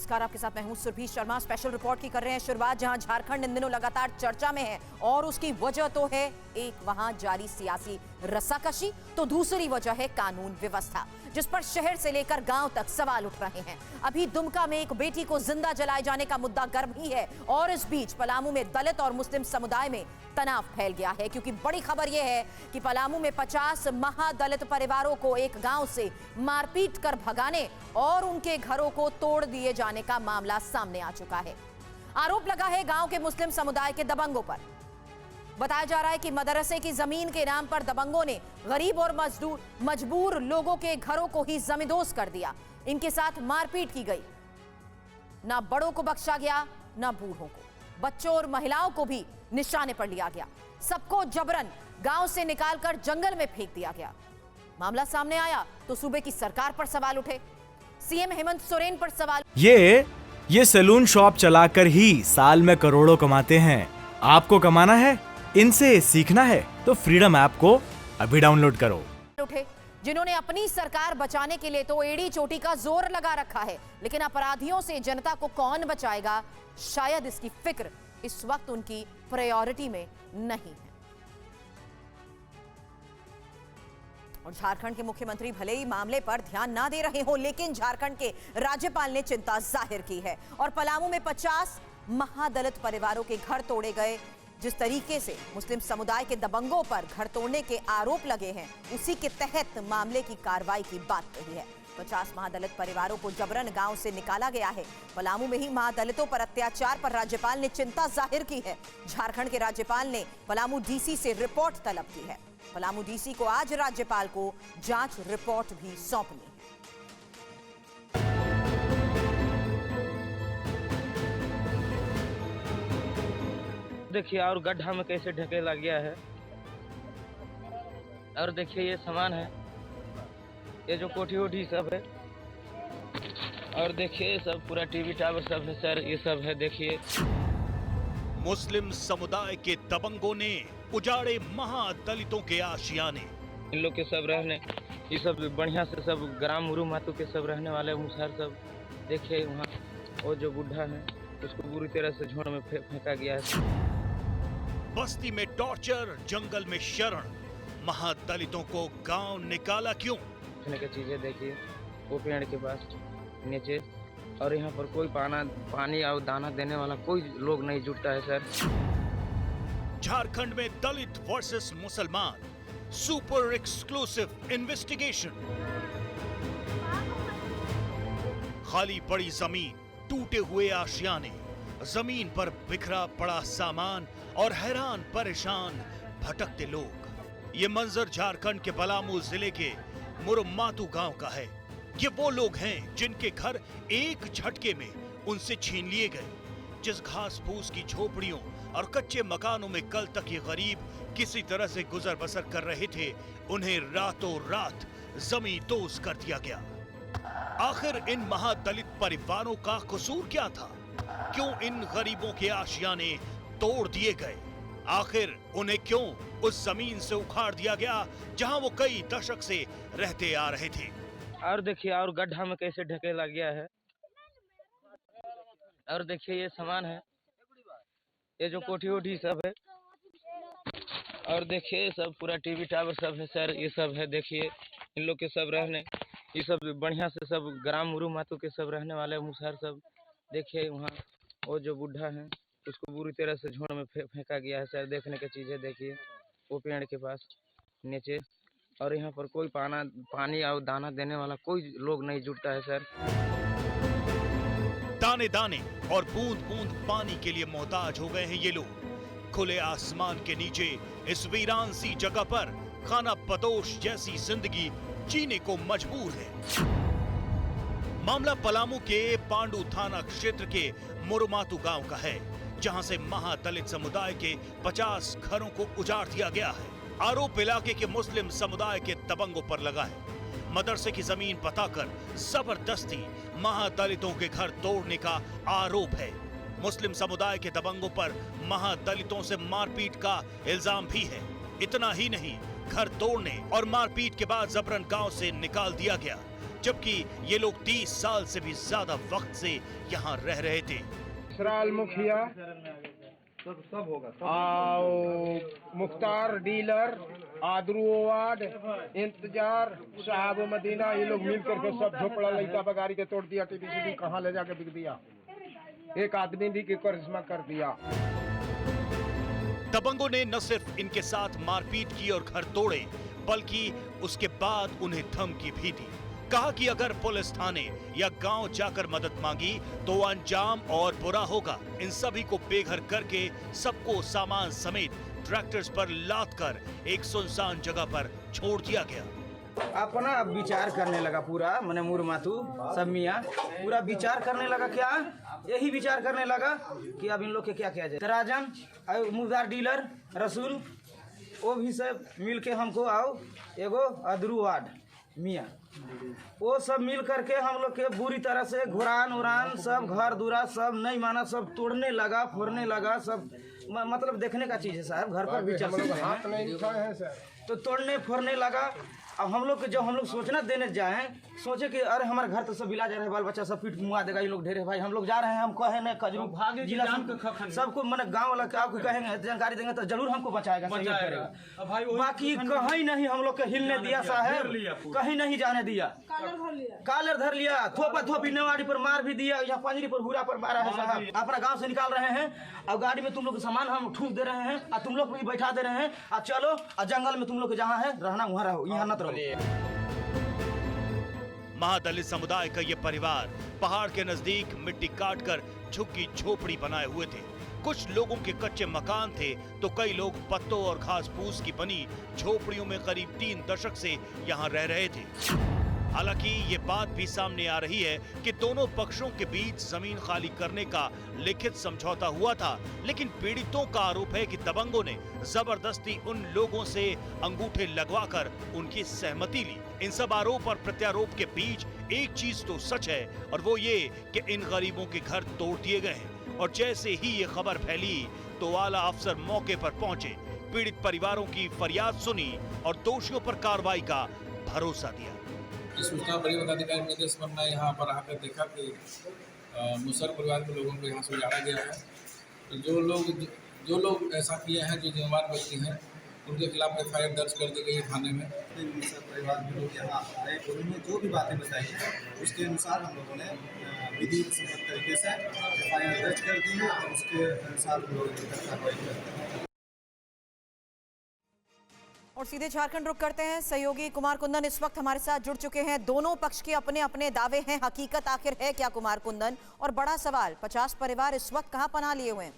नमस्कार, आपके साथ मैं हूं सुरभि शर्मा। स्पेशल रिपोर्ट की कर रहे हैं शुरुआत, जहां झारखंड इन दिनों लगातार चर्चा में है और उसकी वजह तो है एक वहां जारी सियासी रस्साकशी, तो दूसरी वजह है कानून व्यवस्था, जिस पर शहर से लेकर गांव तक सवाल उठ रहे हैं। अभी दुमका में एक बेटी को जिंदा जलाए जाने का मुद्दा गर्म ही है और इस बीच पलामू में दलित और मुस्लिम समुदाय में तनाव फैल गया है, क्योंकि बड़ी खबर यह है कि पलामू में 50 महादलित परिवारों को एक गांव से मारपीट कर भगाने और उनके घरों को तोड़ दिए जाने का मामला सामने आ चुका है। आरोप लगा है गांव के मुस्लिम समुदाय के दबंगों पर। बताया जा रहा है कि मदरसे की जमीन के नाम पर दबंगों ने गरीब और मजबूर लोगों के घरों को ही जमींदोज कर दिया। इनके साथ मारपीट की गई, ना बड़ों को बख्शा गया ना बूढ़ों को, बच्चों और महिलाओं को भी निशाने पर लिया गया। सबको जबरन गांव से निकालकर जंगल में फेंक दिया गया। मामला सामने आया तो सूबे की सरकार पर सवाल उठे, सीएम हेमंत सोरेन पर सवाल। ये सैलून शॉप चलाकर ही साल में करोड़ों कमाते हैं। आपको कमाना है, इनसे सीखना है तो फ्रीडम ऐप को अभी डाउनलोड करो। उठे जिन्होंने अपनी सरकार बचाने के लिए तो एड़ी चोटी का जोर लगा रखा है, लेकिन अपराधियों से जनता को कौन बचाएगा, शायद इसकी फिक्र इस वक्त उनकी प्रायोरिटी में नहीं है। और झारखंड के मुख्यमंत्री भले ही मामले पर ध्यान ना दे रहे हो, लेकिन झारखंड के राज्यपाल ने चिंता जाहिर की है और पलामू में 50 महादलित परिवारों के घर तोड़े गए। जिस तरीके से मुस्लिम समुदाय के दबंगों पर घर तोड़ने के आरोप लगे हैं, उसी के तहत मामले की कार्रवाई की बात कही है। 50 महादलित परिवारों को जबरन गांव से निकाला गया है। पलामू में ही महादलितों पर अत्याचार पर राज्यपाल ने चिंता जाहिर की है। झारखंड के राज्यपाल ने पलामू डीसी से रिपोर्ट तलब की है। पलामू डीसी को आज राज्यपाल को जांच रिपोर्ट भी सौंपनी है। देखिए और गड्ढा में कैसे ढकेला गया है, और देखिए ये सामान है, ये जो कोठी वोठी सब है, और देखिए ये सब पूरा टीवी टावर सब है सर, ये सब है। देखिए मुस्लिम समुदाय के दबंगों ने उजाड़े महादलितों के आशियाने। इन लोग के सब रहने, ये सब बढ़िया से सब ग्राम मुरु मातू के सब रहने वाले मुसहर सब। देखिए वहाँ वो जो बुढ़ा है उसको बुरी तरह से झोड़ में फेंका गया है। बस्ती में टॉर्चर, जंगल में शरण, महादलितों को गांव निकाला क्यों? खाने की चीजें देखिए वो पेड़ के पास नीचे, और यहाँ पर कोई पानी और दाना देने वाला कोई लोग नहीं जुटता है सर। झारखंड में दलित वर्सेस मुसलमान, सुपर एक्सक्लूसिव इन्वेस्टिगेशन। खाली पड़ी जमीन, टूटे हुए आशियाने, जमीन पर बिखरा पड़ा सामान और हैरान परेशान भटकते लोग। ये मंजर झारखंड के पलामू जिले के मुरुमातू गांव का है। ये वो लोग हैं जिनके घर एक झटके में उनसे छीन लिए गए। जिस घास फूस की झोपड़ियों और कच्चे मकानों में कल तक ये गरीब किसी तरह से गुजर बसर कर रहे थे, उन्हें रातों रात जमींदोज कर दिया गया। आखिर इन महादलित परिवारों का कसूर क्या था? क्यों इन गरीबों के आशियाने तोड़ दिए गए? आखिर उन्हें क्यों उस जमीन से उखाड़ दिया गया जहां वो कई दशक से रहते आ रहे थे? और देखिए और गड्ढा में कैसे ढकेला गया है, और देखिए ये सामान है, ये जो कोठी वोठी सब है, और देखिए ये सब पूरा टीवी टावर सब है सर, ये सब है। देखिए इन लोग के सब रहने, ये सब बढ़िया से सब ग्राम मुरु मातू के सब रहने वाले मुसहर सब। देखिए वहाँ वो जो बुढ़ा है उसको बुरी तरह से झोड़ में फेंका गया है सर। देखने की चीजें देखिए वो पेड़ के पास नीचे, और यहाँ पर कोई पानी और दाना देने वाला कोई लोग नहीं जुटता है सर। दाने दाने और बूंद बूंद पानी के लिए मोहताज हो गए हैं ये लोग। खुले आसमान के नीचे इस वीरान सी जगह पर खाना बदोश जैसी जिंदगी जीने को मजबूर है। मामला पलामू के पांडू थाना क्षेत्र के मुरुमातू गांव का है, जहां से महादलित समुदाय के 50 घरों को उजाड़ दिया गया है। आरोप इलाके के मुस्लिम समुदाय के दबंगों पर लगा है। मदरसे की जमीन बताकर जबरदस्ती महादलितों के घर तोड़ने का आरोप है। मुस्लिम समुदाय के दबंगों पर महादलितों से मारपीट का इल्जाम भी है। इतना ही नहीं, घर तोड़ने और मारपीट के बाद जबरन गांव से निकाल दिया गया। जबकि ये लोग 30 साल से भी ज्यादा वक्त से यहाँ रह रहे थे। सराल मुखिया सब होगा मुख्तार डीलर, आदरू वार्ड, इंतजार, साहब मदीना, ये लोग मिल करके सब झोपड़ा लड़का बगारी के तोड़ दिया, टीवी कहाँ ले जाके बिक दिया। एक आदमी भी की करिश्मा कर दिया। दबंगों ने न सिर्फ इनके साथ मारपीट की और घर तोड़े, बल्कि उसके बाद उन्हें धमकी भी दी। कहा कि अगर पुलिस थाने या गांव जाकर मदद मांगी तो अंजाम और बुरा होगा। इन सभी को बेघर करके सबको सामान समेत ट्रैक्टर्स पर लाद कर एक सुनसान जगह पर छोड़ दिया गया। अपना विचार करने लगा पूरा मने मुरमातू सब मियाँ पूरा विचार करने लगा। क्या यही विचार करने लगा कि अब इन लोग के क्या किया जाए। तराजन मुख्तार डीलर रसूल वो भी सब मिल के हमको आओ एगो अदरू वार्ड मियाँ वो सब मिल करके हम लोग के बुरी तरह से घुरान उरान सब घर दूरा सब नहीं माना, सब तोड़ने लगा फोड़ने लगा। सब मतलब देखने का चीज है साहब, घर पर भी चल हाथ नहीं दिखाए हैं सर। तो तोड़ने फोड़ने लगा। अब हम लोग जब हम लोग सोचना देने जाए सोचे कि अरे हमारे घर तो सब इलाज रहे, बाल बच्चा सब पीट मुआ देगा, ये लोग ढेरे भाई हम लोग जा रहे हैं, हम कहे न कजरू जिला सबको मैंने गांव वाला क्या कहेंगे जानकारी देंगे तो जरूर हमको बचाएगा, सहयोग करेगा। बाकी कहीं नहीं हम लोग के हिलने दिया साहब, कहीं नहीं जाने दिया। कालर धर लिया, थोपा थोपी नेवाड़ी पर मार भी दिया, यहाँ पंजरी पर हुरा पर मारा है साहब। अपना गाँव से निकाल रहे हैं और गाड़ी में तुम लोग सामान हम ठूस दे रहे हैं और तुम लोग भी बैठा दे रहे हैं और चलो और जंगल में तुम लोग जहाँ है रहना वहाँ रहो, यहाँ न रहो। महादलित समुदाय का ये परिवार पहाड़ के नजदीक मिट्टी काटकर झुग्गी झोपड़ी बनाए हुए थे। कुछ लोगों के कच्चे मकान थे तो कई लोग पत्तों और घास फूस की बनी झोपड़ियों में करीब 3 दशक से यहाँ रह रहे थे। हालांकि ये बात भी सामने आ रही है कि दोनों पक्षों के बीच जमीन खाली करने का लिखित समझौता हुआ था, लेकिन पीड़ितों का आरोप है कि दबंगों ने जबरदस्ती उन लोगों से अंगूठे लगवाकर उनकी सहमति ली। इन सब आरोप और प्रत्यारोप के बीच एक चीज तो सच है और वो ये कि इन गरीबों के घर तोड़ दिए गए हैं। और जैसे ही ये खबर फैली तो आला अफसर मौके पर पहुंचे, पीड़ित परिवारों की फरियाद सुनी और दोषियों पर कार्रवाई का भरोसा दिया। सूचना बड़ी पदाधिकारी निर्देश पर मैं यहाँ पर आकर देखा कि मुसर परिवार के लोगों को यहाँ से उजाड़ा गया है। तो जो लोग ऐसा किए हैं, जो जिम्मेदार व्यक्ति हैं, उनके खिलाफ FIR दर्ज कर दी गई है थाने में। मुसर परिवार के लोग यहाँ आए, उन्होंने जो भी बातें बताई हैं उसके अनुसार हम लोगों ने विधि सम्मत तरीके से FIR दर्ज कर दी है और उसके अनुसार हम लोग कार्रवाई करते हैं। और सीधे झारखंड रुक करते हैं। सहयोगी कुमार कुंदन इस वक्त हमारे साथ जुड़ चुके हैं। दोनों पक्ष के अपने अपने दावे हैं, हकीकत आखिर है क्या कुमार कुंदन? और बड़ा सवाल, 50 परिवार इस वक्त कहां पनाह लिए हुए हैं?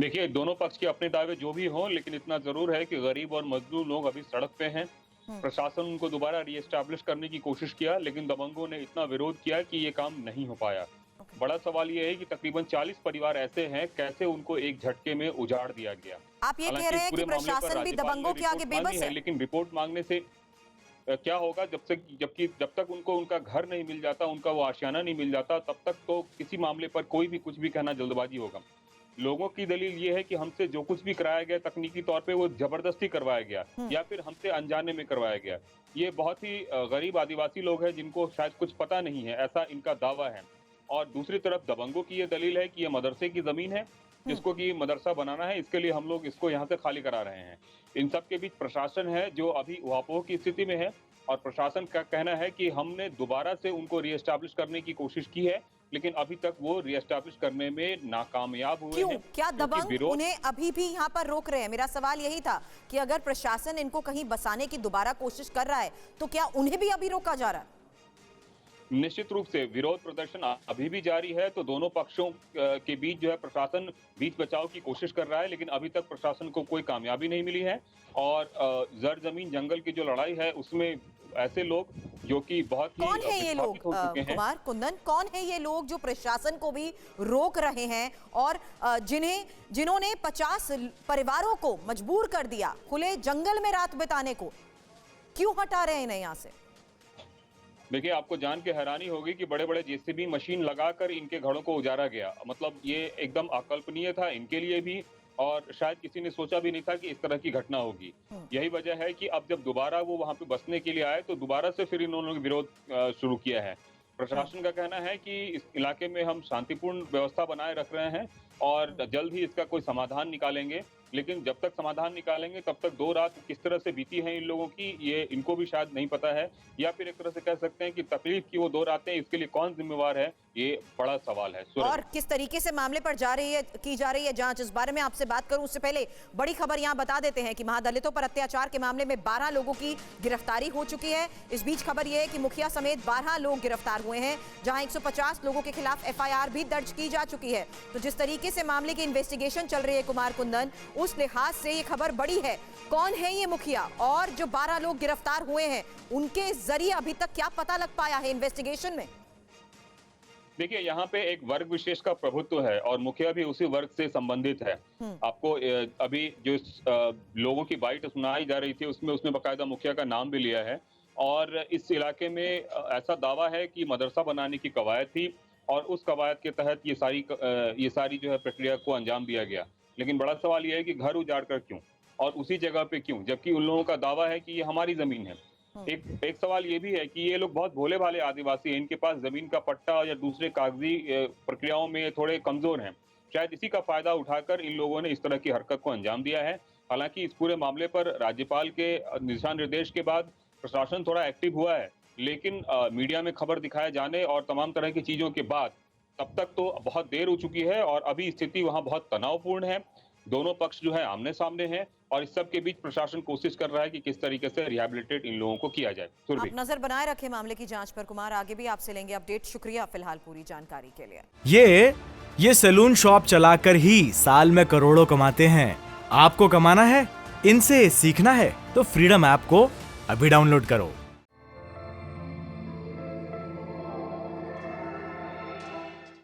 देखिए, दोनों पक्ष के अपने दावे जो भी हों, लेकिन इतना जरूर है कि गरीब और मजलूम लोग अभी सड़क पे हैं। प्रशासन उनको दोबारा रीएस्टैब्लिश करने की कोशिश किया, लेकिन दबंगों ने इतना विरोध किया कि ये काम नहीं हो पाया। बड़ा सवाल ये है कि तकरीबन 40 परिवार ऐसे हैं, कैसे उनको एक झटके में उजाड़ दिया गया। आप ये कह रहे हैं कि प्रशासन भी दबंगों के आगे बेबस है? लेकिन रिपोर्ट मांगने से क्या होगा? जब तक उनको उनका घर नहीं मिल जाता, उनका वो आशियाना नहीं मिल जाता, तब तक तो किसी मामले पर कोई भी कुछ भी कहना जल्दबाजी होगा। लोगों की दलील ये है कि हमसे जो कुछ भी कराया गया तकनीकी तौर पे वो जबरदस्ती करवाया गया या फिर हमसे अनजाने में करवाया गया। ये बहुत ही गरीब आदिवासी लोग हैं जिनको शायद कुछ पता नहीं है, ऐसा इनका दावा है। और दूसरी तरफ दबंगों की ये दलील है कि ये मदरसे की जमीन है जिसको कि मदरसा बनाना है, इसके लिए हम लोग इसको यहाँ से खाली करा रहे हैं। इन सब के बीच प्रशासन है जो अभी उहापोह की स्थिति में है और प्रशासन का कहना है कि हमने दोबारा से उनको रीएस्टैब्लिश करने की कोशिश की है, लेकिन अभी तक वो रीएस्टैब्लिश करने में नाकामयाब हुए हैं। क्या दबंग उन्हें अभी भी यहाँ पर रोक रहे हैं? मेरा सवाल यही था कि अगर प्रशासन इनको कहीं बसाने की दोबारा कोशिश कर रहा है तो क्या उन्हें भी अभी रोका जा रहा है? निश्चित रूप से विरोध प्रदर्शन अभी भी जारी है। तो दोनों पक्षों के बीच जो है प्रशासन बीच बचाव की कोशिश कर रहा है, लेकिन अभी तक प्रशासन को कोई कामयाबी नहीं मिली है। और जर जमीन जंगल की जो लड़ाई है उसमें ऐसे लोग जो कि बहुत ही कौन है ये लोग कुमार कुंदन, कौन है ये लोग जो प्रशासन को भी रोक रहे हैं और जिन्होंने 50 परिवारों को मजबूर कर दिया खुले जंगल में रात बिताने को? क्यों हटा रहे हैं इन्हें यहाँ से? देखिए, आपको जान के हैरानी होगी कि बड़े बड़े JCB मशीन लगाकर इनके घरों को उजाड़ा गया। मतलब ये एकदम अकल्पनीय था इनके लिए भी और शायद किसी ने सोचा भी नहीं था कि इस तरह की घटना होगी। यही वजह है कि अब जब दोबारा वो वहां पे बसने के लिए आए तो दोबारा से फिर इन्होंने विरोध शुरू किया है। प्रशासन का कहना है कि इस इलाके में हम शांतिपूर्ण व्यवस्था बनाए रख रहे हैं और जल्द ही इसका कोई समाधान निकालेंगे, लेकिन जब तक समाधान निकालेंगे तब तक 2 रात किस तरह से बीती हैं इन लोगों की, ये इनको भी शायद नहीं पता है, या फिर एक तरह से कह सकते हैं कि तकलीफ की वो 2 रातें, इसके लिए कौन जिम्मेवार है, ये बड़ा सवाल है। और किस तरीके से मामले पर की जा रही है जांच, इस बारे में आपसे बात करूं उससे पहले बड़ी खबर यहां बता देते हैं कि महादलितों पर अत्याचार के मामले में 12 लोगों की गिरफ्तारी हो चुकी है। इस बीच खबर यह है कि मुखिया समेत 12 लोग गिरफ्तार हुए हैं, जहां 150 लोगों के खिलाफ FIR भी दर्ज की जा चुकी है। तो जिस तरीके से मामले की इन्वेस्टिगेशन चल रही है कुमार कुंदन, उस लिहाज से ये खबर बड़ी है। कौन है ये मुखिया और जो 12 लोग गिरफ्तार हुए हैं, उनके जरिए अभी तक क्या पता लग पाया है इन्वेस्टिगेशन में? देखिए, यहाँ पे एक वर्ग विशेष का प्रभुत्व है और मुखिया भी उसी वर्ग से संबंधित है। आपको अभी जो लोगों की बाइट सुनाई जा रही थी उसमें बकायदा मुखिया का नाम भी लिया है। और इस इलाके में ऐसा दावा है कि मदरसा बनाने की कवायद थी और उस कवायद के तहत ये सारी जो है प्रक्रिया को अंजाम दिया गया। लेकिन बड़ा सवाल ये है कि घर उजाड़ कर क्यों और उसी जगह पे क्यों, जबकि उन लोगों का दावा है कि ये हमारी जमीन है। एक सवाल ये भी है कि ये लोग बहुत भोले भाले आदिवासी हैं, इनके पास जमीन का पट्टा या दूसरे कागजी प्रक्रियाओं में थोड़े कमजोर हैं। शायद इसी का फायदा उठाकर इन लोगों ने इस तरह की हरकत को अंजाम दिया है। हालांकि इस पूरे मामले पर राज्यपाल के दिशा निर्देश के बाद प्रशासन थोड़ा एक्टिव हुआ है, लेकिन मीडिया में खबर दिखाए जाने और तमाम तरह की चीजों के बाद तब तक तो बहुत देर हो चुकी है और अभी स्थिति वहां बहुत तनावपूर्ण है। दोनों पक्ष जो है आमने सामने हैं और इस सब के बीच प्रशासन कोशिश कर रहा है कि किस तरीके से रिहैबिलिटेट इन लोगों को किया जाए। आप नजर बनाए रखें मामले की जांच पर कुमार, आगे भी आपसे लेंगे अपडेट। शुक्रिया फिलहाल पूरी जानकारी के लिए। ये सैलून शॉप चलाकर ही साल में करोड़ों कमाते हैं। आपको कमाना है, इनसे सीखना है तो फ्रीडम ऐप को अभी डाउनलोड करो।